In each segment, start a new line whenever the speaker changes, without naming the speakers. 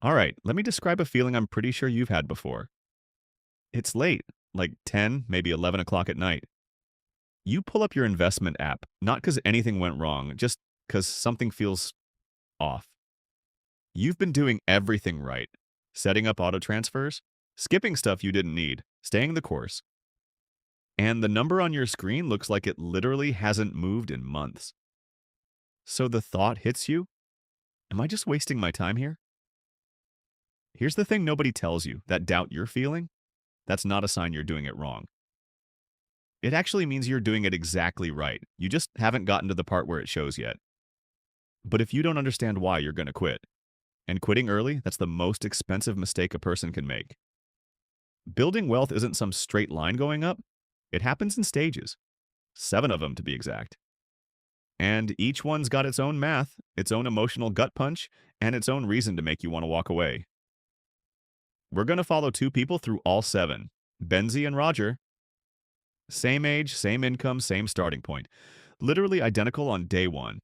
All right, let me describe a feeling I'm pretty sure you've had before. It's late, like 10, maybe 11 o'clock at night. You pull up your investment app, not because anything went wrong, just because something feels off. You've been doing everything right, setting up auto transfers, skipping stuff you didn't need, staying the course. And the number on your screen looks like it literally hasn't moved in months. So the thought hits you, am I just wasting my time here? Here's the thing nobody tells you, that doubt you're feeling, that's not a sign you're doing it wrong. It actually means you're doing it exactly right. You just haven't gotten to the part where it shows yet. But if you don't understand why, you're going to quit. And quitting early, that's the most expensive mistake a person can make. Building wealth isn't some straight line going up. It happens in stages. 7 of them, to be exact. And each one's got its own math, its own emotional gut punch, and its own reason to make you want to walk away. We're going to follow 2 people through all 7, Benzie and Roger. Same age, same income, same starting point. Literally identical on day 1.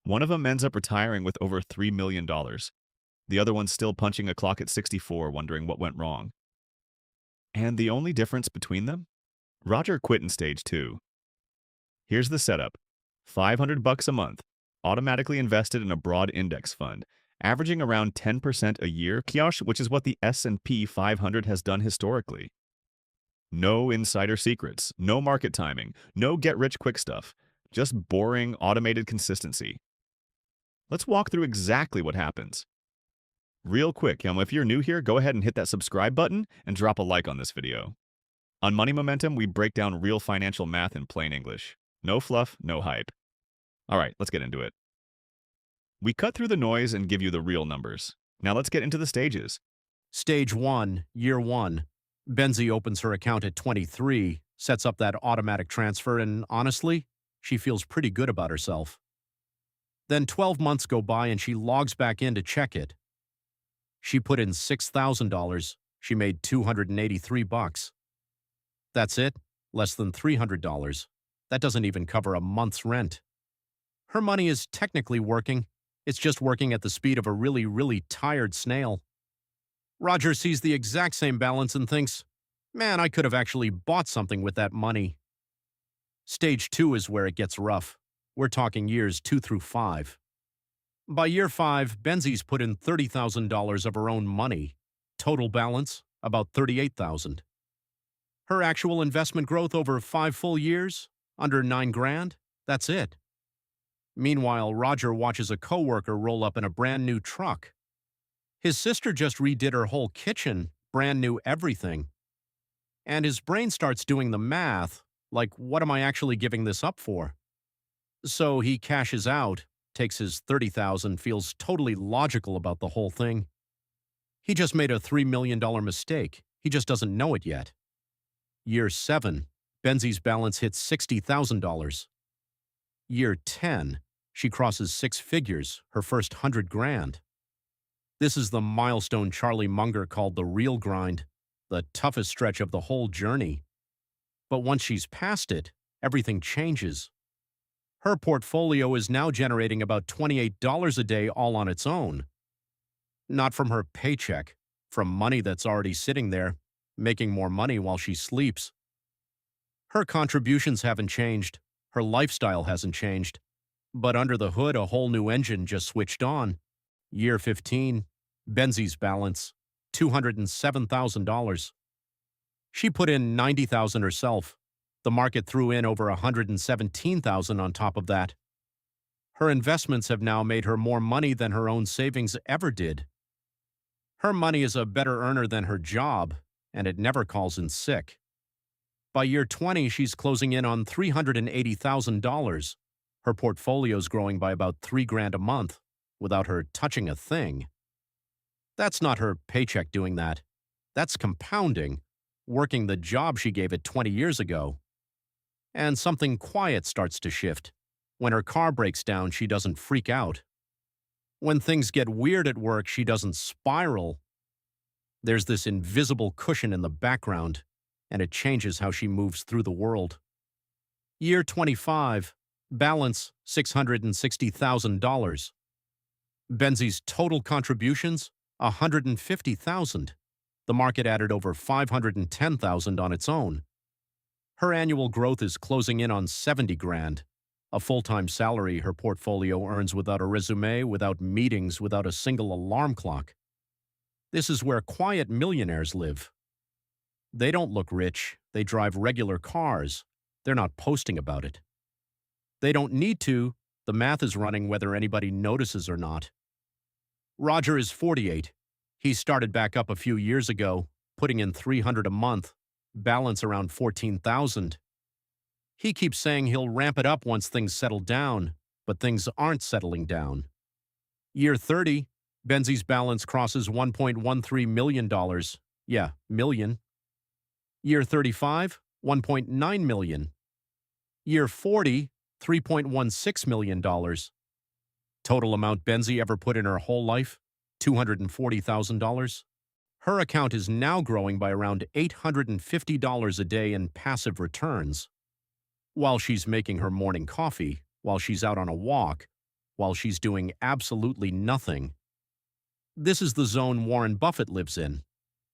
One of them ends up retiring with over $3 million. The other one's still punching a clock at 64, wondering what went wrong. And the only difference between them? Roger quit in stage 2. Here's the setup. $500 a month, automatically invested in a broad index fund, averaging around 10% a year, which is what the S&P 500 has done historically. No insider secrets, no market timing, no get-rich-quick stuff, just boring, automated consistency. Let's walk through exactly what happens. Real quick, if you're new here, go ahead and hit that subscribe button and drop a like on this video. On Money Momentum, we break down real financial math in plain English. No fluff, no hype. All right, let's get into it. We cut through the noise and give you the real numbers. Now let's get into the stages.
Stage 1, Year 1. Benzie opens her account at 23, sets up that automatic transfer, and honestly, she feels pretty good about herself. Then 12 months go by and she logs back in to check it. She put in $6,000. She made $283. That's it, less than $300. That doesn't even cover a month's rent. Her money is technically working. It's just working at the speed of a really, really tired snail. Roger sees the exact same balance and thinks, man, I could have actually bought something with that money. Stage 2 is where it gets rough. We're talking years 2 through 5. By year 5, Benzie's put in $30,000 of her own money. Total balance, about $38,000. Her actual investment growth over 5 full years, under $9,000, that's it. Meanwhile, Roger watches a coworker roll up in a brand new truck. His sister just redid her whole kitchen, brand new everything. And his brain starts doing the math, like, what am I actually giving this up for? So he cashes out, takes his $30,000, feels totally logical about the whole thing. He just made a $3 million mistake. He just doesn't know it yet. Year 7, Benzie's balance hits $60,000. Year 10, she crosses 6 figures, her first $100,000. This is the milestone Charlie Munger called the real grind, the toughest stretch of the whole journey. But once she's past it, everything changes. Her portfolio is now generating about $28 a day all on its own. Not from her paycheck, from money that's already sitting there, making more money while she sleeps. Her contributions haven't changed, her lifestyle hasn't changed, but under the hood a whole new engine just switched on. Year 15, Benzie's balance, $207,000. She put in $90,000 herself. The market threw in over $117,000 on top of that. Her investments have now made her more money than her own savings ever did. Her money is a better earner than her job, and it never calls in sick. By year 20, she's closing in on $380,000. Her portfolio's growing by about $3,000 a month, without her touching a thing. That's not her paycheck doing that. That's compounding, working the job she gave it 20 years ago. And something quiet starts to shift. When her car breaks down, she doesn't freak out. When things get weird at work, she doesn't spiral. There's this invisible cushion in the background, and it changes how she moves through the world. Year 25, balance $660,000. Benzie's total contributions, 150,000. The market added over 510,000 on its own. Her annual growth is closing in on 70 grand. A full-time salary her portfolio earns without a resume, without meetings, without a single alarm clock. This is where quiet millionaires live. They don't look rich. They drive regular cars. They're not posting about it. They don't need to. The math is running whether anybody notices or not. Roger is 48. He started back up a few years ago, putting in 300 a month, balance around 14,000. He keeps saying he'll ramp it up once things settle down, but things aren't settling down. Year 30, Benzie's balance crosses $1.13 million. Yeah, million. Year 35, $1.9 million. Year 40, $3.16 million. Total amount Benzie ever put in her whole life, $240,000. Her account is now growing by around $850 a day in passive returns. While she's making her morning coffee, while she's out on a walk, while she's doing absolutely nothing. This is the zone Warren Buffett lives in,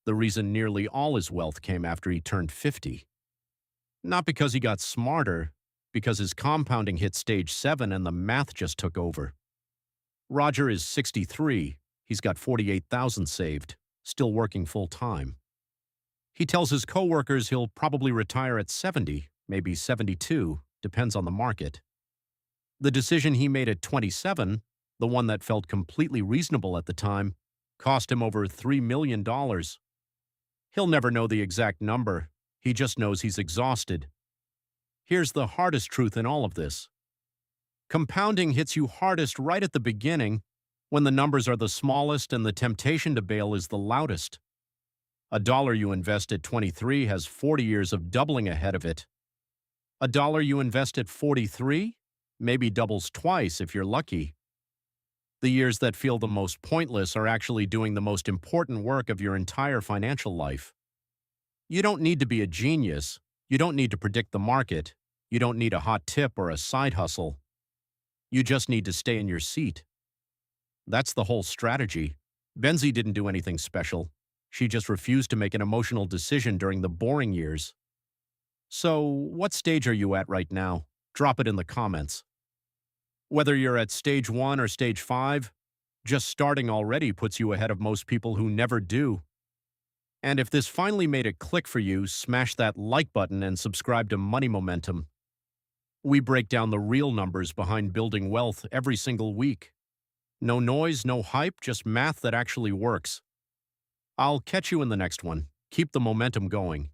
the reason nearly all his wealth came after he turned 50. Not because he got smarter, because his compounding hit stage 7 and the math just took over. Roger is 63. He's got 48,000 saved, still working full-time. He tells his coworkers he'll probably retire at 70, maybe 72, depends on the market. The decision he made at 27, the one that felt completely reasonable at the time, cost him over $3 million. He'll never know the exact number. He just knows he's exhausted. Here's the hardest truth in all of this. Compounding hits you hardest right at the beginning, when the numbers are the smallest and the temptation to bail is the loudest. A dollar you invest at 23 has 40 years of doubling ahead of it. A dollar you invest at 43 maybe doubles twice if you're lucky. The years that feel the most pointless are actually doing the most important work of your entire financial life. You don't need to be a genius. You don't need to predict the market. You don't need a hot tip or a side hustle. You just need to stay in your seat. That's the whole strategy. Benzie didn't do anything special. She just refused to make an emotional decision during the boring years. So, what stage are you at right now? Drop it in the comments. Whether you're at stage 1 or stage 5, just starting already puts you ahead of most people who never do. And if this finally made it click for you, smash that like button and subscribe to Money Momentum. We break down the real numbers behind building wealth every single week. No noise, no hype, just math that actually works. I'll catch you in the next one. Keep the momentum going.